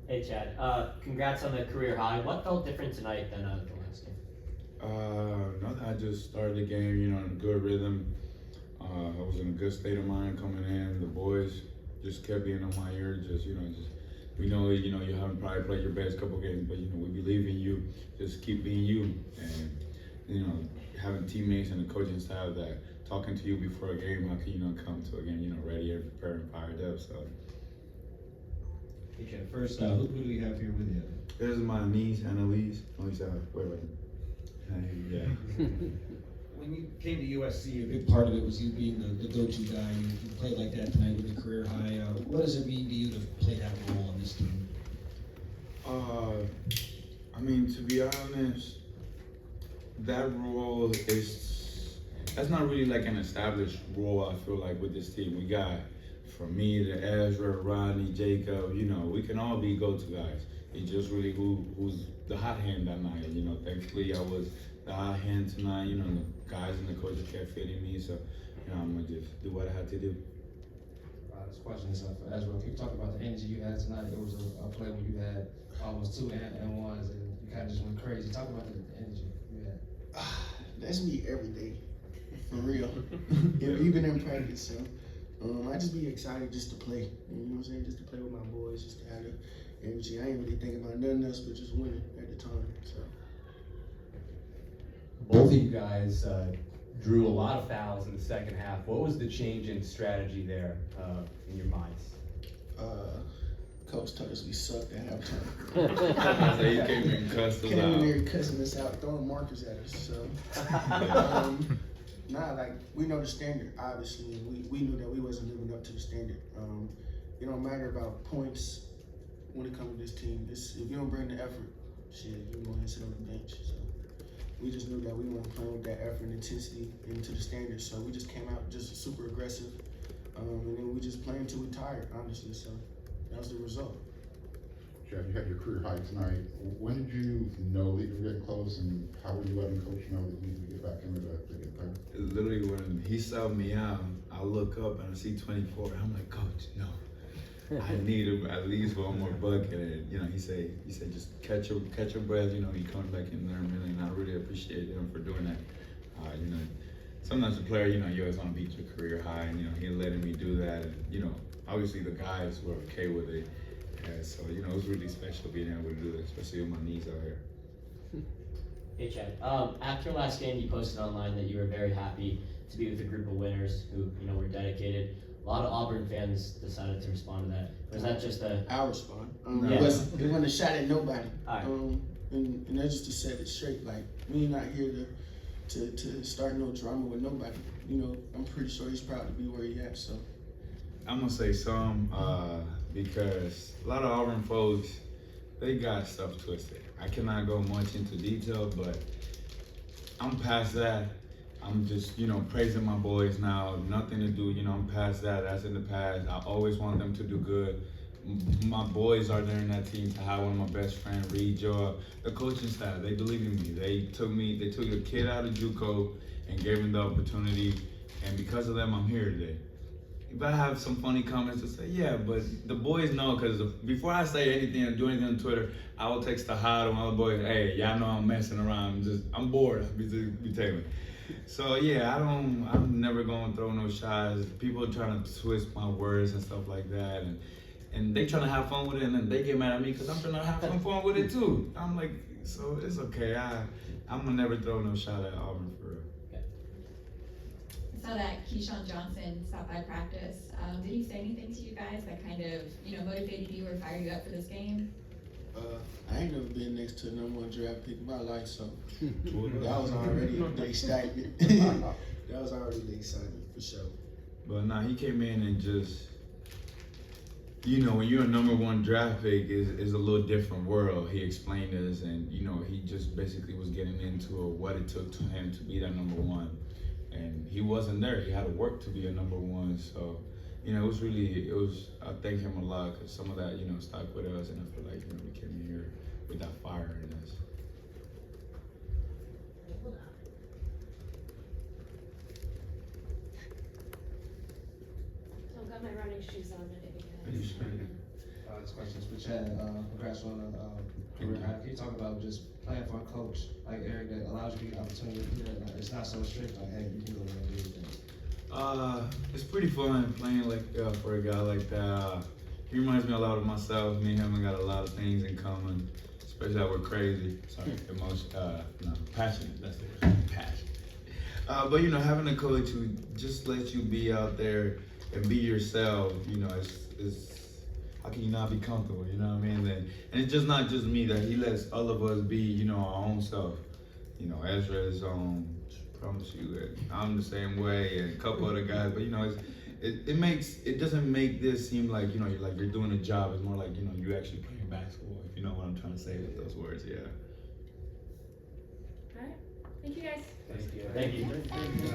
Hey Chad, congrats on the career high. What felt different tonight than the last game? Nothing. I just started the game, in a good rhythm. I was in a good state of mind coming in. The boys just kept being on my ear. We know, you haven't probably played your best couple games, but we believe in you. Just keep being you, and you know, having teammates and the coaching staff that talking to you before a game, how can you not come to a game, ready and prepared and fired up? So. Hey Chad, first, who do we have here with you? This is my niece, Annalise. Wait. Hey, yeah. When you came to USC, a big part of it was you being the go-to guy. You played like that tonight with a career high. What does it mean to you to play that role on this team? To be honest, that role that's not really like an established role. I feel like with this team, we got from me to Ezra, Rodney, Jacob. We can all be go-to guys. It's just really who's the hot hand that night. Thankfully I was the hot hand tonight. The guys and the coaches kept fitting me, so I'm gonna just do what I had to do. This question is for Ezra. If you talk about the energy you had tonight, it was a play where you had almost two and ones, and you kind of just went crazy. Talk about the energy you had. That's me every day, for real. Even in practice. So, I just be excited just to play. You know what I'm saying? Just to play with my boys, just to have the energy. I ain't really thinking about nothing else but just winning at the time. So. Both of you guys drew a lot of fouls in the second half. What was the change in strategy there in your minds? Coach told us we sucked at halftime. So he came in cussed us Came in out. there cussing us out, throwing markers at us. So, we know the standard. Obviously, we knew that we wasn't living up to the standard. It don't matter about points when it comes to this team. If you don't bring the effort, you're going to sit on the bench. So we just knew that we weren't playing with that effort and intensity into the standards. So we just came out just super aggressive, and then we just played until we tired, honestly. So that was the result. Chad, you had your career high tonight. When did you know that you were getting close, and how were you letting coach know that you need to get back into the get better? Literally, when he subbed me out, I look up and I see 24. I'm like, Coach, no. I need him at least one more bucket. And he said just catch your breath. He coming back in there a minute, and I really appreciate him for doing that. Sometimes a player, you always want to beat your career high, and he letting me do that. And obviously the guys were okay with it. Yeah, so it was really special being able to do that, especially with my knees out here. Hey Chad, after last game, you posted online that you were very happy to be with a group of winners who were dedicated. A lot of Auburn fans decided to respond to that. Was that just Our respond? Yeah. It wasn't a shot at nobody. All right. And that's just to set it straight. Like, we're not here to start no drama with nobody. I'm pretty sure he's proud to be where he at. So I'm gonna say some because a lot of Auburn folks, they got stuff twisted. I cannot go much into detail, but I'm past that. I'm just, praising my boys now. Nothing to do, I'm past that. That's in the past. I always want them to do good. My boys are there in that team to have one of my best friends, Reed Joy. The coaching staff, they believe in me. They took a kid out of JUCO and gave him the opportunity. And because of them, I'm here today. If I have some funny comments to say, yeah, but the boys know, because before I say anything or do anything on Twitter, I will text the hi to my other boys, hey, y'all know I'm messing around. I'm bored, be telling me. So yeah, I'm never gonna throw no shots. People are trying to twist my words and stuff like that, and they trying to have fun with it, and then they get mad at me because I'm trying to have some fun with it too. I'm like, so it's okay. I'm gonna never throw no shot at Auburn for real. I saw that Keyshawn Johnson stopped by practice. Did he say anything to you guys that kind of, motivated you or fired you up for this game? I ain't never been next to a #1 draft pick in my life, so that was already the excitement. That was already the excitement for sure. But nah, he came in and just, when you're a #1 draft pick, is a little different world. He explained this, and he just basically was getting into what it took to him to be that #1, and he wasn't there. He had to work to be a #1, so. I thank him a lot because some of that, stuck with us, and I feel like, we came in here with that fire in us. So I've got my running shoes on today. This question is for Chad. Congrats on the career high. Can you talk about just playing for a coach like Eric that allows you the opportunity to do that? Like, it's not so strict. Like, hey, you can go there and do anything. It's pretty fun playing like for a guy like that. He reminds me a lot of myself. Me and him got a lot of things in common, especially that we're crazy. Sorry, passionate. That's the word. Passionate. But you know, having a coach who just lets you be out there and be yourself, you know, it's how can you not be comfortable? You know what I mean? And it's just not just me that he lets all of us be, you know, our own self. You know, Ezra is promise you that I'm the same way, and a couple other guys. But you know, it doesn't make this seem like, you know, you're doing a job. It's more like, you know, you actually playing basketball. If you know what I'm trying to say with those words, yeah. All right. Thank you guys. Thank you. Thank you.